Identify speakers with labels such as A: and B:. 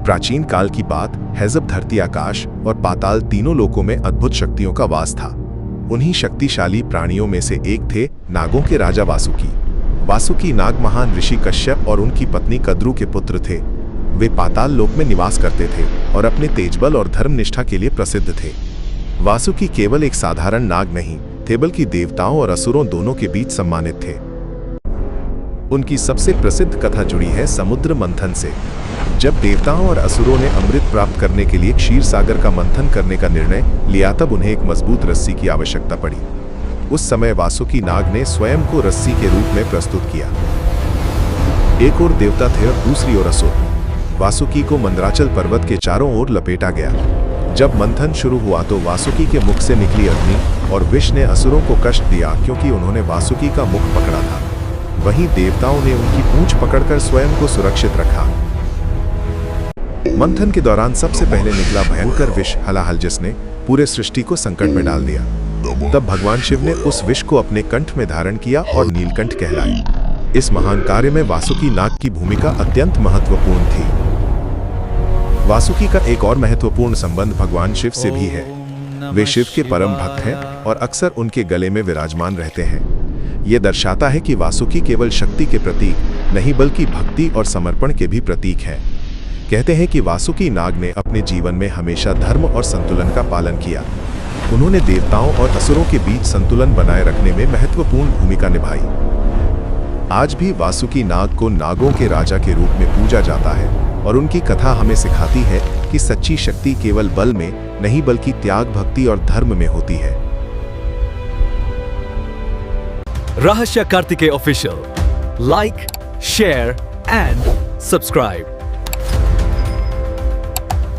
A: प्राचीन काल की बात है जब धरती, आकाश और पाताल तीनों लोकों में अद्भुत शक्तियों का वास था। उन्हीं शक्तिशाली प्राणियों में से एक थे नागों के राजा वासुकी। वासुकी नाग महान ऋषि कश्यप और उनकी पत्नी कद्रू के पुत्र थे। वे पाताल लोक में निवास करते थे और अपने तेजबल और धर्मनिष्ठा के लिए प्रसिद्ध थे। वासुकी केवल एक साधारण नाग नहीं थे, बल्कि देवताओं और असुरों दोनों के बीच सम्मानित थे। उनकी सबसे प्रसिद्ध कथा जुड़ी है समुद्र मंथन से। जब देवताओं और असुरों ने अमृत प्राप्त करने के लिए क्षीर सागर का मंथन करने का निर्णय लिया, तब उन्हें एक मजबूत रस्सी की आवश्यकता पड़ी। उस समय वासुकी नाग ने स्वयं को रस्सी के रूप में प्रस्तुत किया। एक ओर देवता थे और दूसरी ओर असुर। वासुकी को मंदराचल पर्वत के चारों ओर लपेटा गया। जब मंथन शुरू हुआ तो वासुकी के मुख से निकली अग्नि और विष ने असुरों को कष्ट दिया, क्योंकि उन्होंने वासुकी का मुख पकड़ा था। वहीं देवताओं ने उनकी पूंछ पकड़कर स्वयं को सुरक्षित रखा। मंथन के दौरान सबसे पहले निकला भयंकर विष हलाहल, जिसने पूरे सृष्टि को संकट में डाल दिया। तब भगवान शिव ने उस विष को अपने कंठ में धारण किया और नीलकंठ कहलाए। इस महान कार्य में वासुकी नाग की भूमिका अत्यंत महत्वपूर्ण थी। वासुकी का एक और महत्वपूर्ण संबंध भगवान शिव से भी है। वे शिव के परम भक्त हैं और अक्सर उनके गले में विराजमान रहते हैं। ये दर्शाता है कि वासुकी केवल शक्ति के प्रतीक नहीं, बल्कि भक्ति और समर्पण के भी प्रतीक हैं। कहते हैं कि वासुकी नाग ने अपने जीवन में हमेशा धर्म और संतुलन का पालन किया। उन्होंने देवताओं और असुरों के बीच संतुलन बनाए रखने में महत्वपूर्ण भूमिका निभाई। आज भी वासुकी नाग को नागों के राजा के रूप में पूजा जाता है और उनकी कथा हमें सिखाती है कि सच्ची शक्ति केवल बल में नहीं, बल्कि त्याग, भक्ति और धर्म में होती है।
B: Rahasya Kartikeya Official. Like, share and subscribe.